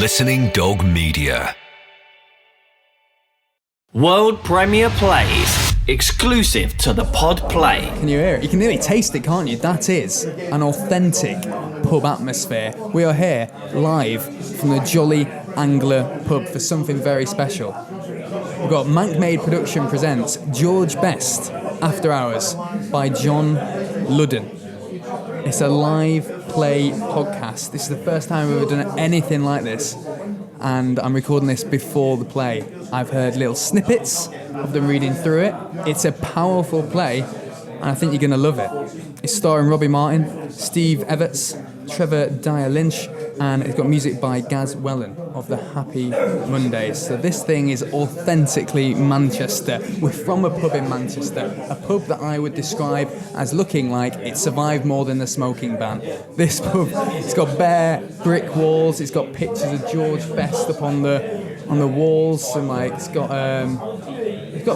Listening Dog Media. World Premiere Plays, exclusive to the Pod Play. Can you hear it? You can nearly taste it, can't you? That is an authentic pub atmosphere. We are here live from the Jolly Angler pub for something very special. We've got Mank Made Production presents George Best After Hours by John Ludden. It's a live play podcast. This is the first time we've ever done anything like this, and I'm recording this before the play. I've heard little snippets of them reading through it. It's a powerful play, and I think you're going to love it. It's starring Robbie Martin, Steve Everts, Trevor Dyer Lynch, and it's got music by Gaz Wellen of the Happy Mondays. So this thing is authentically Manchester. We're from a pub in Manchester, a pub that I would describe as looking like it survived more than the smoking ban. This pub, it's got bare brick walls, it's got pictures of George Best up on the walls, and like it's got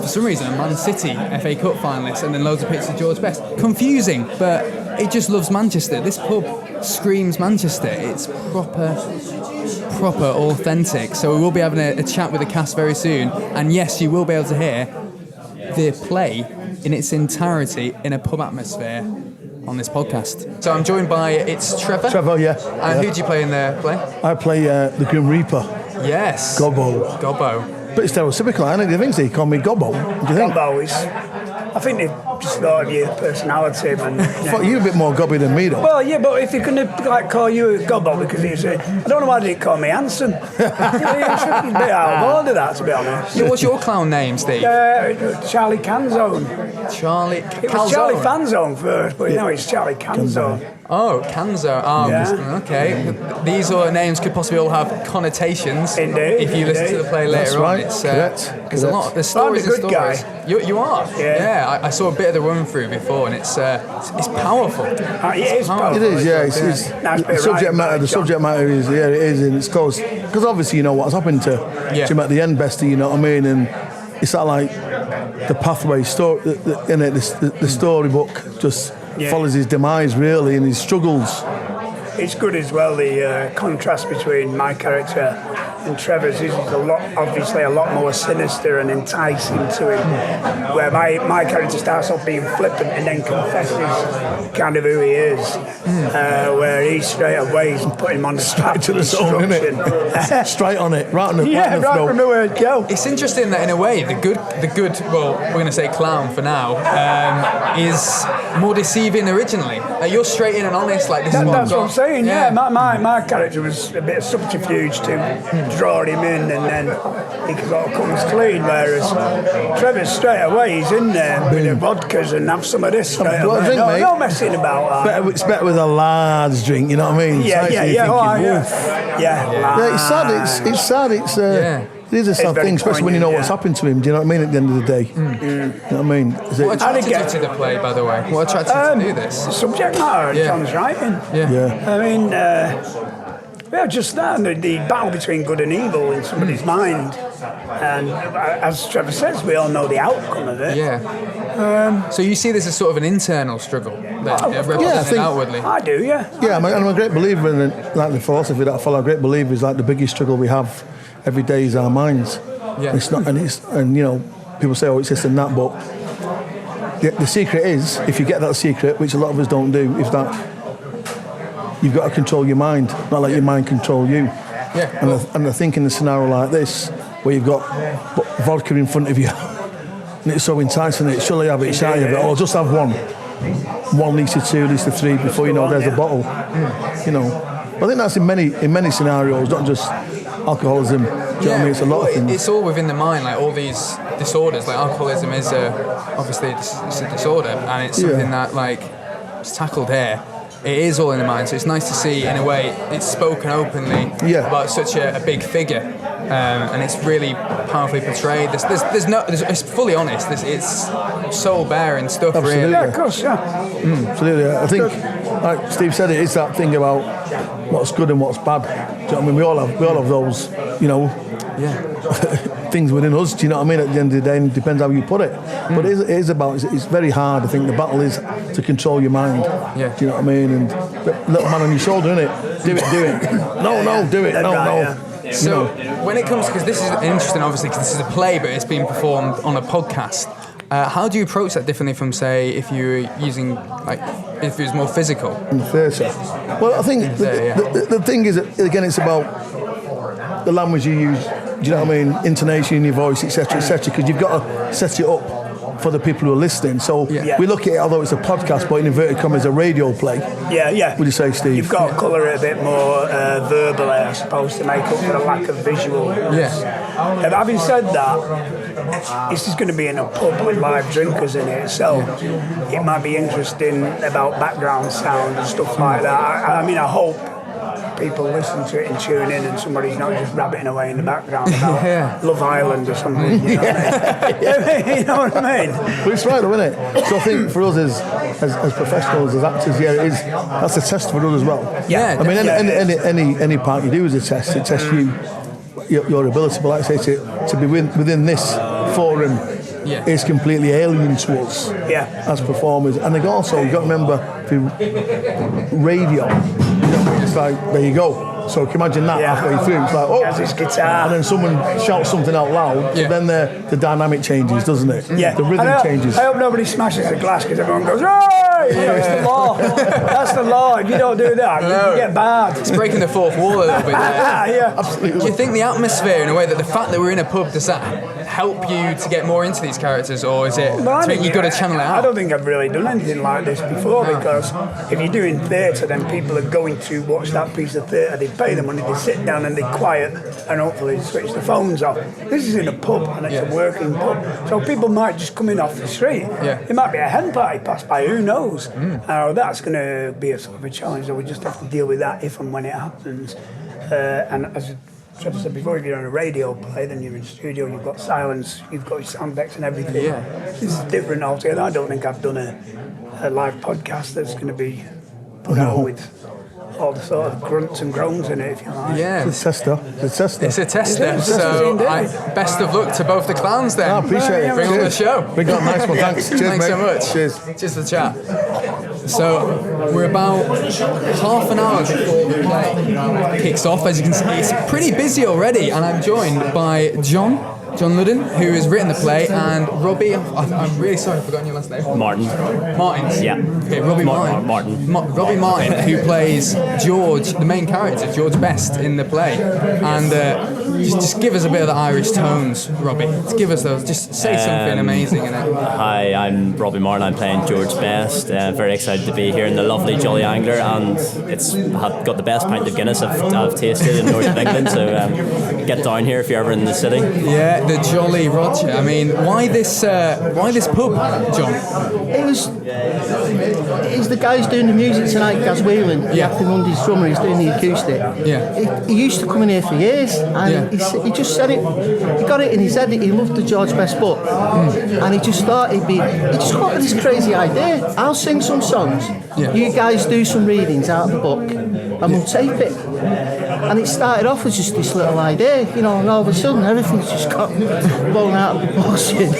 for some reason a Man City FA Cup finalist, and then loads of pictures of George Best. Confusing, but it just loves Manchester. This pub screams Manchester. It's proper authentic. So we will be having a chat with the cast very soon, and yes, you will be able to hear the play in its entirety in a pub atmosphere on this podcast. So I'm joined by, it's Trevor. Trevor, yeah. And who do you play in the play? I play the Grim Reaper. Yes. Gobbo. But it's stereotypical, isn't it? Do you think so? You call me Gobbo? Do you think? Gobbo is... I think they just thought of your personality. And, I thought you were a bit more gobby than me, though. Well, yeah, but if they're going to call you a Gobbo because he's I don't know why they call me Hanson. He's a bit out of order, that, to be honest. So what's your clown name, Steve? Charlie Canzone. It was Charlie Fanzone first, but now it's Charlie Canzone. Oh, Canzo. Oh, yeah. Okay. These all names could possibly all have connotations. Indeed. If you listen to the play later right. on. It's, Correct. a lot. There's stories I'm a good and stories. guy. You are? Yeah. I saw a bit of the run through before, and it's powerful. It is powerful. It is, yeah. It's the subject matter. The subject matter is, yeah, it is, and it's because obviously you know what's happened to Jim at the end, Bestie. You know what I mean? And it's that like the pathway story in it. The storybook just follows his demise really and his struggles. It's good as well, the contrast between my character and Trevor's is obviously a lot more sinister and enticing to him, where my character starts off being flippant and then confesses kind of who he is, where he straight away is putting him on the Straight to the zone, innit? Straight on it, right on the right from the word go. It's interesting that in a way the good well, we're going to say clown for now, is more deceiving originally. You're straight in and honest, like this is what That's what I'm saying. Yeah, my character was a bit of subterfuge to draw him in, and then he sort of comes clean. Whereas Trevor's straight away, he's in there with the vodkas and have some of this straight away. Drink, mate. No messing about that. It's better with a large drink. You know what I mean? Yeah. It's sad. It is a sad thing, especially when you know what's happened to him. Do you know what I mean? At the end of the day, you know what I mean? What attracted you to the play, by the way? What attracted you to do this? The subject matter, John's writing. Yeah. I mean, just that, the battle between good and evil in somebody's mind. And as Trevor says, we all know the outcome of it. Yeah. So you see this as sort of an internal struggle that represented outwardly? I do, yeah. Yeah, I'm a great believer in like the philosophy that I follow. A great believer is like the biggest struggle we have every day is our minds. Yeah. It's not, and you know, people say, oh, it's this and that, but the secret is, if you get that secret, which a lot of us don't do, is that you've got to control your mind, not let your mind control you. Yeah. And I think in a scenario like this, where you've got vodka in front of you, and it's so enticing, it surely have it, shan't you? But or just have one litre, 2 litre, 3 before you know there's a bottle. You know, I think that's in many scenarios, not just alcoholism. Do you know what I mean? It's a lot of things. It's all within the mind, like all these disorders. Like alcoholism is obviously it's a disorder, and it's something that like it's tackled here. It is all in the mind, so it's nice to see in a way it's spoken openly about such a big figure, and it's really powerfully portrayed. It's fully honest. It's soul bearing stuff. Absolutely. Really. Yeah, of course, Absolutely. I think, like Steve said, it is that thing about what's good and what's bad. Do you know what I mean? We all have those, you know, things within us. Do you know what I mean? At the end of the day, and it depends how you put it. But it is about. It's very hard. I think the battle is to control your mind. Yeah. Do you know what I mean? And little man on your shoulder, innit? Do it. No, do it. No. So when it comes, because this is interesting, obviously, because this is a play, but it's being performed on a podcast. How do you approach that differently from, say, if you were using, like, if it was more physical? In the theatre. Well, I think the thing is, again, it's about the language you use. Do you know what I mean? Intonation in your voice, etc., because you've got to set it up for the people who are listening. So we look at it, although it's a podcast, but in inverted commas, a radio play. Yeah. Would you say, Steve? You've got to colour it a bit more verbally, I suppose, to make up for the lack of visual. Yeah. And having said that, this is going to be in a pub with live drinkers in it, so it might be interesting about background sound and stuff like that. I mean, I hope people listen to it and tune in and somebody's not just rabbiting away in the background about Love Island or something. You know what I mean? You know what I mean? But it's right, though, isn't it? So I think for us as professionals, as actors, that's a test for us as well. Yeah. I mean, any part you do is a test. It tests your ability, but like I say, to be within this forum is completely alien to us as performers. And then also, you've got to remember, through radio, it's like, there you go. So can you imagine that halfway through? It's like, oh, his guitar. And then someone shouts something out loud, then the dynamic changes, doesn't it? Yeah. The rhythm changes. I hope nobody smashes the glass because everyone goes, "Hey!" You know, it's the law. That's the law. If you don't do that, you get bad. It's breaking the fourth wall a little bit there. Yeah. Absolutely. Do you think the atmosphere, in a way, that the fact that we're in a pub, does that help you to get more into these characters, or is it you've got to channel it out? I don't think I've really done anything like this before, because if you're doing theatre, then people are going to watch that piece of theatre. They pay the money, they sit down and they're quiet, and hopefully switch the phones off. This is in a pub, and it's a working pub, so people might just come in off the street. It might be a hen party pass by, who knows? That's going to be a sort of a challenge, so we just have to deal with that if and when it happens. And as Trevor said before, if you're on a radio play, then you're in studio, you've got silence, you've got your sound decks and everything. This is different altogether. I don't think I've done a live podcast that's going to be put out with all the sort of grunts and groans in it, if you like. Yeah. It's a tester. It's a tester. So best of luck to both the clowns then. I appreciate it. Bring on the show. Bring on, nice one. Thanks. Cheers, Thanks mate. so much. Cheers. Cheers for the chat. So we're about half an hour before the play kicks off. As you can see, it's pretty busy already, and I'm joined by John Ludden, who has written the play, and Robbie. I'm really sorry, I've forgotten your last name. Martin. Yeah. Okay, Robbie Martin. Robbie Martin, who plays George, the main character, George Best, in the play. And just give us a bit of the Irish tones, Robbie. Just give us those. Just say something amazing in it. Hi, I'm Robbie Martin. I'm playing George Best. Very excited to be here in the lovely Jolly Angler, and it's got the best pint of Guinness I've tasted in north of England. So get down here if you're ever in the city. Yeah, the Jolly Roger. I mean, why this pub, John? It was the guy who's doing the music tonight, Gaz Whelan. Happy Monday's drummer. He's doing the acoustic. He used to come in here for years, and he just said it. He got it in his head. He loved the George Best book, and he just thought he just got this crazy idea. I'll sing some songs. You guys do some readings out of the book, and we'll tape it. And it started off as just this little idea, you know, and all of a sudden everything's just got blown out of proportion.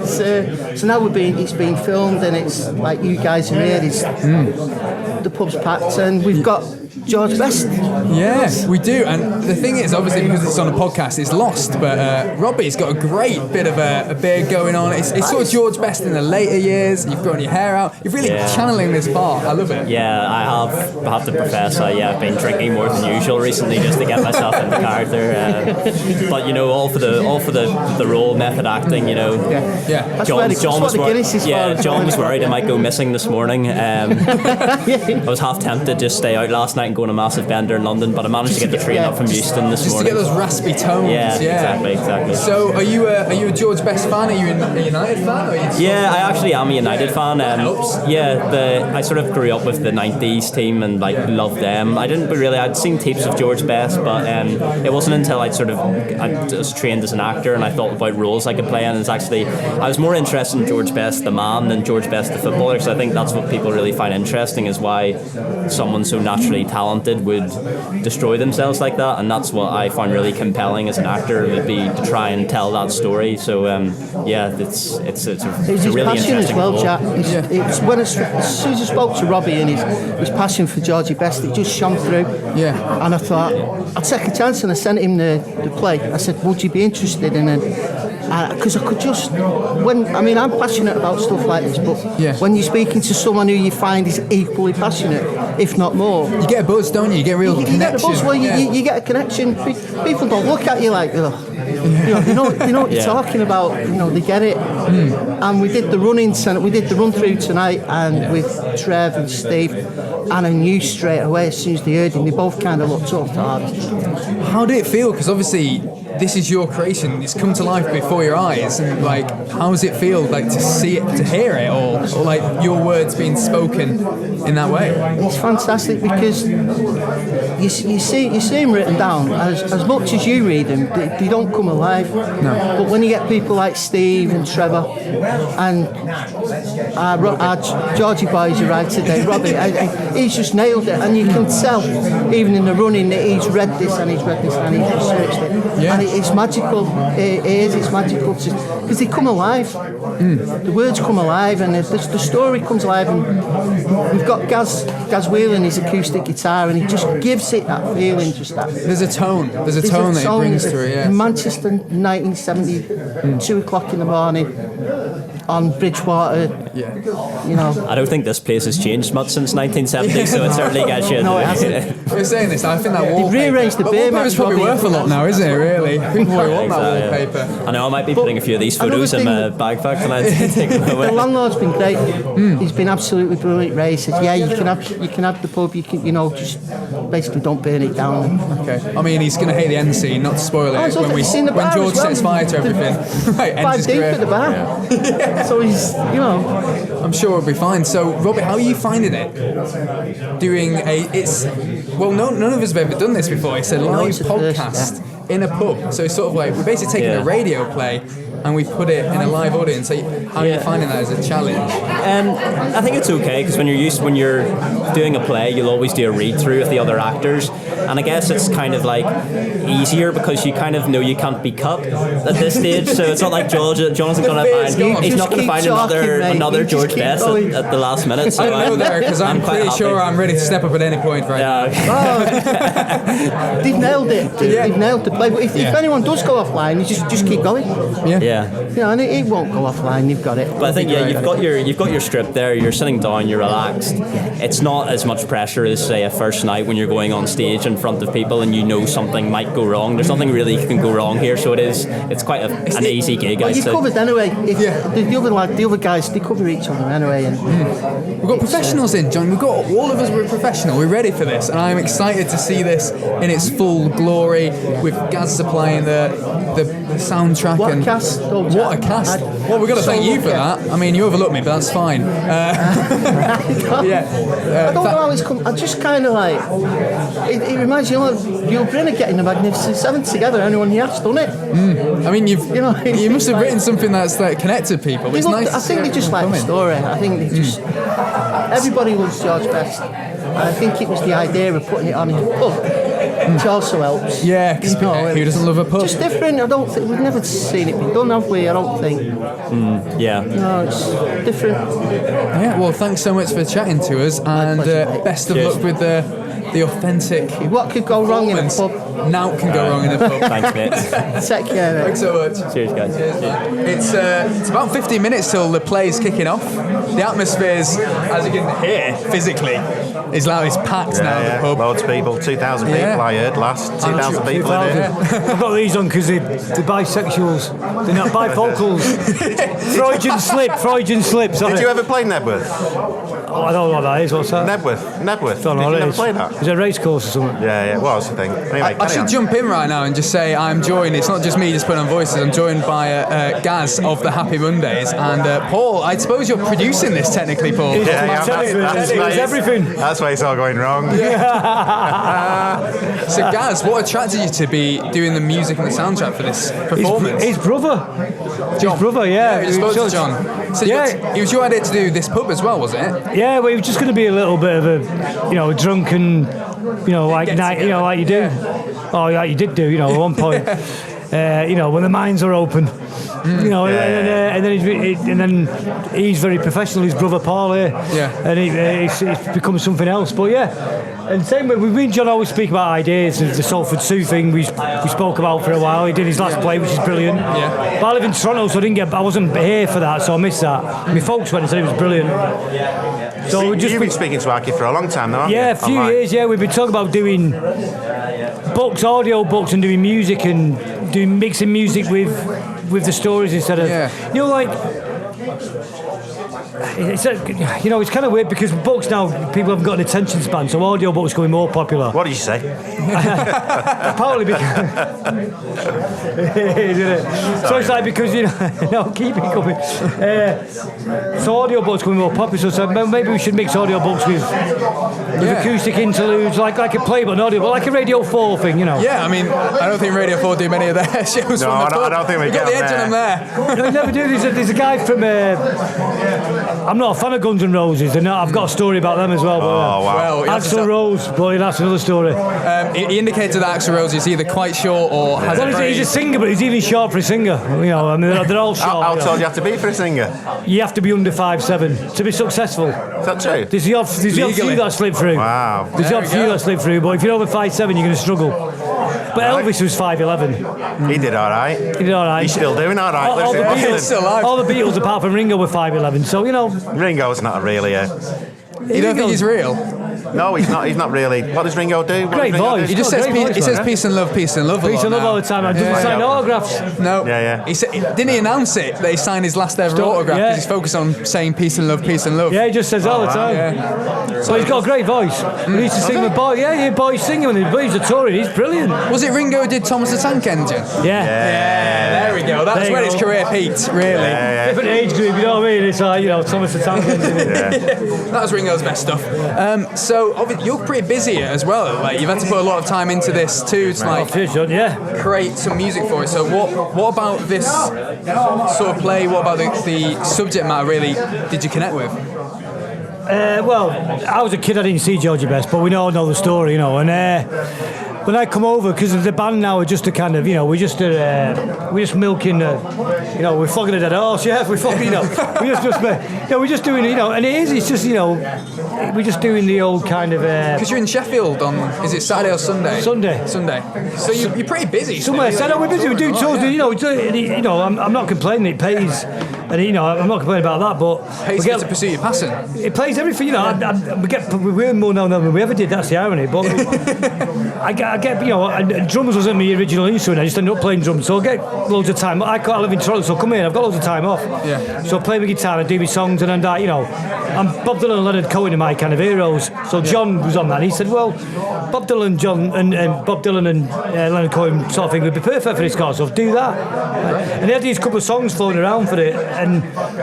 So now it's being filmed, and it's like you guys are here. The pub's packed, and we've got George Best. Yes, we do. And the thing is, obviously, because it's on a podcast, it's lost. But Robbie's got a great bit of a beard going on. It's sort of George Best in the later years. You've grown your hair out. You're really channeling this part. I love it. Yeah, I have to profess, I've been drinking more than usual recently just to get myself into character. But you know, all for the role, method acting. You know, John was worried I might go missing this morning. I was half tempted to just stay out last night and go on a massive bender in London, but I managed to get the train up from Euston this morning. Just to get those raspy tones. Yeah, exactly. So, are you a George Best fan? Are you a United fan? I actually am a United fan. Helps. I sort of grew up with the '90s team and loved them. I'd seen tapes of George Best, but it wasn't until I was trained as an actor and I thought about roles I could play in. I was more interested in George Best the man than George Best the footballer, because I think that's what people really find interesting, is why someone so naturally talented would destroy themselves like that, and that's what I find really compelling as an actor, would be to try and tell that story. So it's a really passion as interesting well, role. Jack. It's when as soon as I spoke to Robbie and his passion for Georgie Best, it just shone through. Yeah. And I thought I'd take a chance, and I sent him the play. I said, would you be interested in it? Because I could just, I'm passionate about stuff like this, but when you're speaking to someone who you find is equally passionate, if not more, you get a buzz, don't you? You get a real connection. You get a buzz where you get a connection. People don't look at you like, ugh. You know what you're talking about. They get it. And we did the run through tonight, and with Trev and Steve, and I knew straight away as soon as they heard him, they both kind of looked up. How did it feel? Because obviously this is your creation. It's come to life before your eyes, and like, how does it feel like to see it, to hear it, or like your words being spoken in that way? It's fantastic because you see them written down as much as you read them. They don't come alive. No. But when you get people like Steve and Trevor and our Georgie boys who write today, Robbie, he's just nailed it, and you can tell even in the running that he's read this and he's read this and he's researched it. Yeah. And it's magical. It's magical because they come alive. The words come alive, and the story comes alive. And we've got Gaz Whelan, his acoustic guitar, and he just gives it that feeling. Just that. There's a tone that it brings through. Yeah. In Manchester, 1970, 2 o'clock in the morning, on Bridgewater. Yeah. I don't think this place has changed much since 1970, so it certainly gets you. No, it hasn't. We're saying this. I think that wallpaper. They've rearranged the beer wallpaper's probably worth a lot now, isn't it? Really, people probably want that wallpaper. I know. I might be putting a few of these photos in my backpack tonight to take them away. The landlord's been great. He's been absolutely brilliant. Ray says, "Yeah, you can have the pub. You can, just basically don't burn it down." Okay. I mean, he's going to hate the end scene, not to spoil it. When George sets fire to everything, right? Ends 5 deep at the bar. Yeah. So he's, I'm sure it'll be fine. So, Robbie, how are you finding it? None of us have ever done this before. It's a live podcast in a pub. So it's sort of like we're basically taking a radio play and we put it in a live audience. So how are you finding that as a challenge? I think it's okay because when you're doing a play, you'll always do a read through with the other actors, and I guess it's kind of like easier because you kind of know you can't be cut at this stage. So it's not like Jonathan's going to find he's not going to find another George Best at the last minute. So I know there because I'm pretty sure I'm ready to step up at any point right now. They've nailed it. They've nailed the play. But if anyone does go offline, you just keep going. Yeah. And it won't go offline. You've got it. But I think you've got your script there. You're sitting down. You're relaxed. It's not as much pressure as say a first night when you're going on stage in front of people and you know something might go wrong. There's nothing really can go wrong here, so it's quite an easy gig. Well, you're covered anyway. The other guys, they cover each other anyway. And we've got professionals in, John. All of us were professional. We're ready for this, and I'm excited to see this in its full glory with Gaz supplying the soundtrack. What a cast! What a cast! Well, we've got to thank you for that. I mean, you overlooked me, but that's fine. I don't know how it's come. I just kind of like it reminds you of Neil Brenner getting the Magnificent Seven together. Anyone he has done it. I mean, you must have written something that's like connected people. It's nice. I think they just like the story. I think they just everybody loves George Best. And I think it was the idea of putting it on in a pub. Which also helps. Yeah, because who doesn't love a pub? Just different. I don't think we've never seen it be done, have we? I don't think. Yeah. No, it's different. Yeah. Well, thanks so much for chatting to us, and best of luck with the authentic. What could go wrong in a pub? Now can go wrong in a pub. Thanks, mate. Take care, mate. Thanks so much. Cheers, guys. It's about 15 minutes till the play's kicking off. The atmosphere's, as you can hear, physically, is packed now. The pub. Loads of people, 2,000 people. I heard last 2,000 people. I've got these on because they're bisexuals. They're not bifocals. Freudian slip. Sorry. Did you ever play Nebworth? Oh, I don't know what that is. What's that? Nebworth. Don't know Did you what it never is. play that? Is it a race course or something? Yeah, it was, I think. Anyway, I should jump in right now and just say I'm joined. It's not just me just putting on voices. I'm joined by Gaz of the Happy Mondays and Paul. I suppose you're producing this technically, Paul. Yeah, that's everything. That's why it's all going wrong. So Gaz, what attracted you to be doing the music and the soundtrack for this performance? His brother. John. His brother, yeah. You spoke to John. So it was your idea to do this pub as well, was it? Yeah, well, it was just going to be a little bit of a, drunken like like you do, or like you did do, at one point. When the mines are open, and then he's very professional. His brother Paul here, and it's become something else. But and same way, me and John always speak about ideas. The Salford Sue thing we spoke about for a while. He did his last play, which is brilliant. Yeah. But I live in Toronto, so I wasn't here for that, so I missed that. My folks went and said it was brilliant. So you've been speaking to Aki for a long time, though, haven't you? Yeah, a few years. Yeah, we've been talking about doing books, audio books, and doing music and mixing music with the stories instead of it's kind of weird because books now people haven't got an attention span, so audio books are becoming more popular. What did you say? Apparently because so it's like because keep it coming. So audio books are becoming more popular, so maybe we should mix audio books with acoustic interludes, like a play but an audio, but like a Radio 4 thing, Yeah, I mean, I don't think Radio 4 do many of their shows. No, I don't think we got the edge on them there. No, they never do. There's a guy from. I'm not a fan of Guns N' Roses, and I've got a story about them as well. Wow. Well, Axl Rose, but that's another story. He indicated that Axl Rose is either quite short or has he's a singer, but he's even short for a singer. I mean, they're all short. How tall do you have to be for a singer? You have to be under 5'7" to be successful. Is that true? There's the odd few that slip through. Wow. There's the odd few that slip through, but if you're over 5'7", you're going to struggle. But Elvis was 5'11". He did all right. He's still doing all right. All the Beatles, apart from Ringo, were 5'11". So Ringo's not really You don't think he's real? No, he's not. He's not really. What does Ringo do? Great voice. He just says peace and love, peace and love. Peace and love all the time. I doesn't sign autographs. No. Yeah. Didn't he announce it that he signed his last ever autograph because he's focused on saying peace and love, peace and love? Yeah, he just says all the time. Yeah. So he's got a great voice. He used to sing with boys. Yeah, boys singing when he's a touring. He's brilliant. Was it Ringo who did Thomas the Tank Engine? Yeah. There we go. That's when his career peaked, really. Different age group, you know what I mean? It's like, Thomas the Tank Engine. That was Ringo's best stuff. So obviously, you're pretty busy as well. Like you've had to put a lot of time into this too to create some music for it. So what about this sort of play? What about the subject matter really did you connect with? Well, I was a kid, I didn't see Georgie Best, but we all know the story, and when I come over, because the band now are just a kind of, we're just milking, we're flogging a dead horse, we're flogging, we're just doing, and it's just, we're just doing the old kind of... Because you're in Sheffield on, is it Saturday or Sunday? Sunday. So you're pretty busy. Somewhere, we're busy, we do tours, I'm not complaining, it pays, and I'm not complaining about that, but... Pays to pursue your passion. It pays everything, we earn more now than we ever did, that's the irony, but I get, drums wasn't my original instrument, I just ended up playing drums, so I get loads of time. I live in Toronto, so come here, I've got loads of time off. Yeah. So I play my guitar and do my songs, and then I'm Bob Dylan and Leonard Cohen are my kind of heroes. So John was on that, and he said, well, Bob Dylan and Leonard Cohen sort of thing would be perfect for this car, so do that. And he had these couple of songs floating around for it, and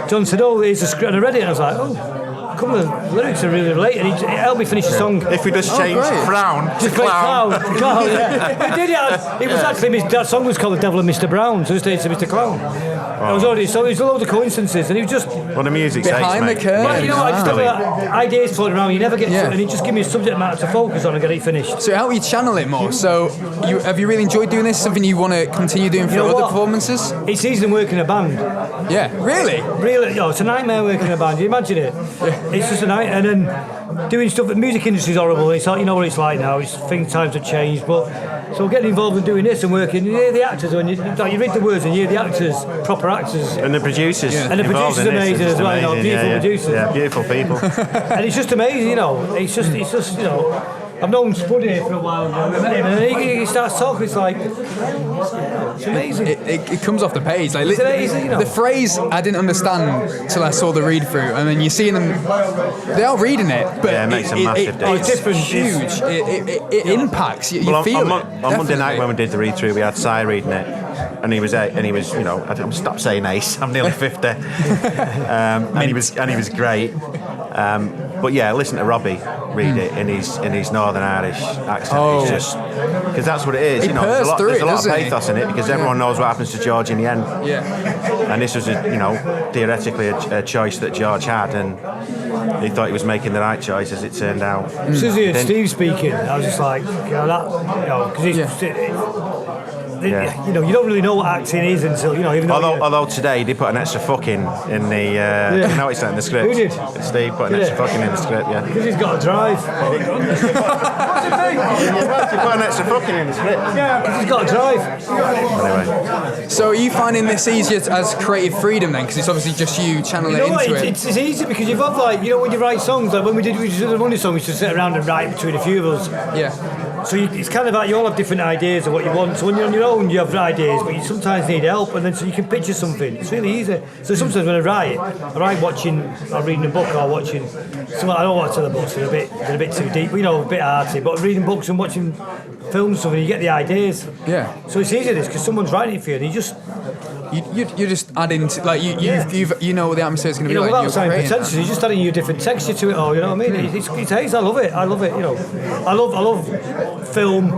John said, here's a script, and I read it, and I was like, a couple of lyrics are really related. It helped me finish the song. If we just change frown to clown. Clown, yeah. It was actually, that song was called The Devil and Mr. Brown, so it's Mr. Clown. It was already, so it was a load of coincidences, and he was just... Well, the music's behind the curtain. I just have ideas floating around, you never get and he just give me a subject matter to focus on and get it finished. So how do you channel it more? So have you really enjoyed doing this? Something you want to continue doing for other performances? It's easy than working in a band. Yeah, really? Really, it's a nightmare working in a band. You imagine it? Yeah. It's just a nightmare. And then doing stuff. The music industry's horrible. It's like, you know what it's like now. Times have changed. But so getting involved in doing this and working, you hear the actors when you read the words and you hear the actors, proper actors, and the producers. And the producers are amazing as well. Beautiful producers. Yeah, beautiful people. And it's just amazing. It's just I've known Spud here for a while now. I met him, and he starts talking. It's like it's amazing. It comes off the page. Like it's amazing, the phrase I didn't understand till I saw the read through, and then you're seeing them. They are reading it, but it makes a massive difference. It's different, huge. It impacts. You feel it. On Monday night when we did the read through, we had Si reading it. And he was, I'm stop saying ace. I'm nearly 50, and he was great. But yeah, listen to Robbie read it in his Northern Irish accent. It's just because that's what it is. There's a lot of pathos in it because everyone knows what happens to George in the end. Yeah. And this was theoretically a choice that George had, and he thought he was making the right choice, as it turned out. Susie and Steve speaking, I was just like, because you don't really know what acting is until even though. Although today he did put an extra fucking in the. You noticed that in the script. Who did? Steve put an extra fucking in the script. Yeah. Because he's got a drive. He put an extra fucking in the script. Yeah, because he's got a drive. Anyway. So are you finding this easier as creative freedom then? Because it's obviously just you channeling it into it. It's easy because you've got when you write songs, like when we did the Monday song, we used to sit around and write between a few of us. Yeah. So it's kind of like you all have different ideas of what you want. So when you're on your own, you have ideas, but you sometimes need help, and then so you can picture something. It's really easy. So sometimes when I write watching or reading a book or watching something. I don't watch other books; they're a bit too deep, a bit arty. But reading books and watching films, something you get the ideas. Yeah. So it's easy this because someone's writing it for you, and you just. You're just adding to, like you know what the atmosphere is going to be like. Without sounding pretentious, you're just adding your different texture to it all. You know what I mean? It's ace. I love it. I love it. I love film,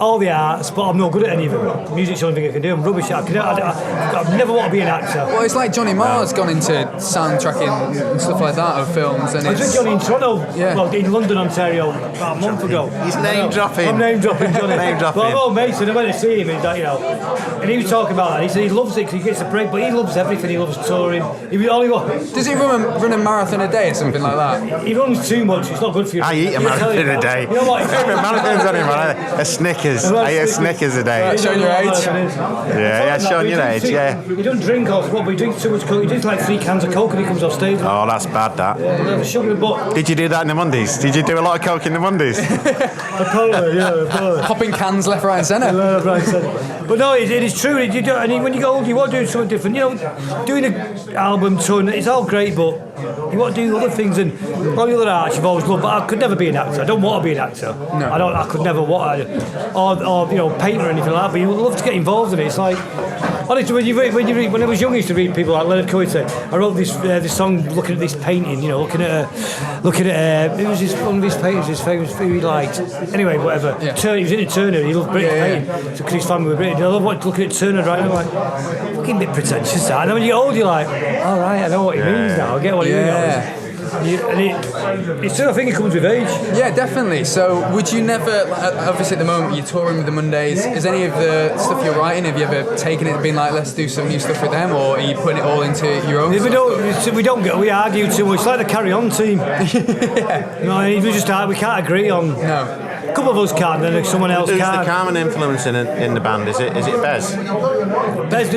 all the arts, but I'm not good at any of them. Music's the only thing I can do. I'm rubbish at. I never want to be an actor. Well, it's like Johnny Marr's gone into soundtracking and stuff like that of films. And I was with Johnny in Toronto, in London, Ontario, about a month ago. He's name dropping. I'm name dropping Johnny. Name dropping. Well, I'm old mates, and I went to see him, and he was talking about that. He said he loves it because he gets a break, but he loves everything. He loves touring. Does he run a marathon a day or something like that? He runs too much. It's not good for you. I eat a marathon a day. You know what? Marathons anymore. A Snickers. I eat a Snickers a day. Showing your age. Yeah, showing your age. Yeah. He doesn't drink or what, but he drinks too much Coke. He drinks like 3 cans of Coke and he comes off stage. Oh, that's bad. That. Yeah, sugar, but did you do that in the Mondays? Did you do a lot of Coke in the Mondays? Apparently. Popping cans left, right, and centre. Left, right, and centre. But no, it is true. When you get older, you want to do something different. Doing an album, touring, it's all great, but you want to do other things and all the other arts you've always loved. But I could never be an actor. I don't want to be an actor. No. I could never want to, or paint or anything like that. But you love to get involved in it. It's like. Honestly, when you read, when I was young, I used to read people like Leonard Cohen said. I wrote this song looking at this painting, looking at it was one of his paintings, his favourite he liked. Anyway, whatever. Yeah. He was into Turner. He loved British painting because his family were British. I love looking at Turner right now. I'm like, fucking bit pretentious that. And then when you get old, you're like, all right, I know what he means now. I get what he means. It's I think it comes with age. Yeah, definitely. So would you never, obviously at the moment you're touring with the Mondays, is any of the stuff you're writing, have you ever taken it and been like, let's do some new stuff with them, or are you putting it all into your own We argue too much. It's like the Carry On team. We can't agree on. No. A couple of us can, then someone else Who's can't. the common influence in the band? Is it Bez? Bez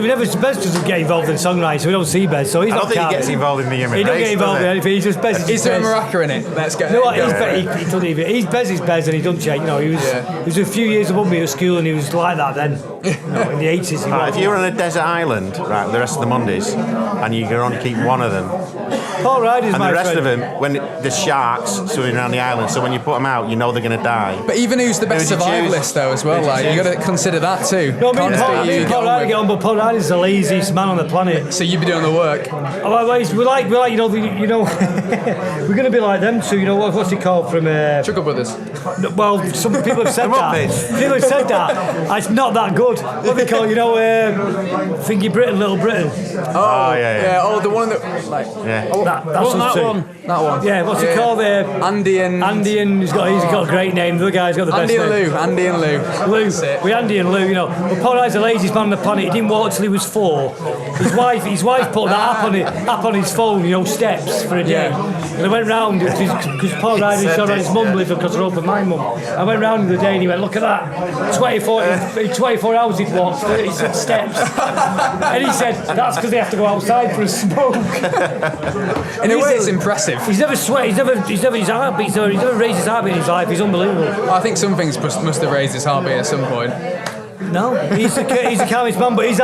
doesn't get involved in songwriting, so we don't see Bez. So he's I don't think he gets involved in the human race. He doesn't get involved in anything. He's just Bez. Is there a maraca in it? Let's go. No, he doesn't even. He's Bez, and he doesn't change. He was a few years above me at school, and he was like that then. In the 80s. If you were on a desert island, right, with the rest of the Mondays, and you can only keep one of them, Paul Ryder's and my the rest friend. of them, when there's sharks swimming around the island, so when you put them out, you know they're going to die. But even who's the best Who would you choose? survivalist though as well, like you got to consider that too. No, me and Paul Ryder get on, but Paul Ryder's the laziest man on the planet. So you'd be doing the work. We're like we're going to be like them too. What's it called from Chuckle Brothers. Well, some people have said that. People have said that. It's not that good. What they call, Thingy Britain, Little Britain. Oh, yeah. Oh, the one that like. Yeah. Oh, That one. Yeah. What's it called? Andy and he's got a great name. The other guy's got the best name. Andy and Lou. Lou. We Andy and Lou. But Paul Ryder's the laziest man on the planet. He didn't walk till he was 4. His wife put that app on his phone. steps for a day. And I went round because Paul Ryder saw his mum lived across the road from my mum. I went round the day and he went, look at that. 24 hours he'd walked 36 steps. And he said, that's because they have to go outside for a smoke. In a way, it's impressive. He's never sweat. He's never raised his heartbeat in his life. He's unbelievable. I think some things must have raised his heartbeat at some point. No, he's the calmest man, but he's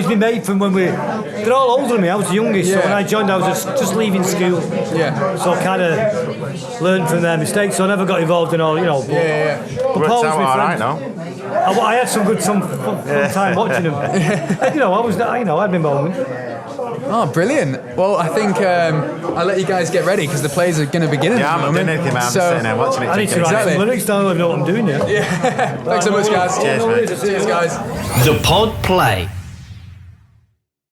been made from when they're all older than me. I was the youngest, so when I joined, I was just leaving school. Yeah. So I kind of learned from their mistakes. So I never got involved in all, But Paul was my friend. I had some fun time watching him. I had my moment. Oh, brilliant. Well, I think I'll let you guys get ready because the plays are going to begin in a moment. I'm not doing anything, man. I'm just sitting there watching it. I need to write some lyrics down. I don't know what I'm doing yet. Yeah. Thanks so much, guys. Cheers, mate. Cheers, guys. The Pod Play.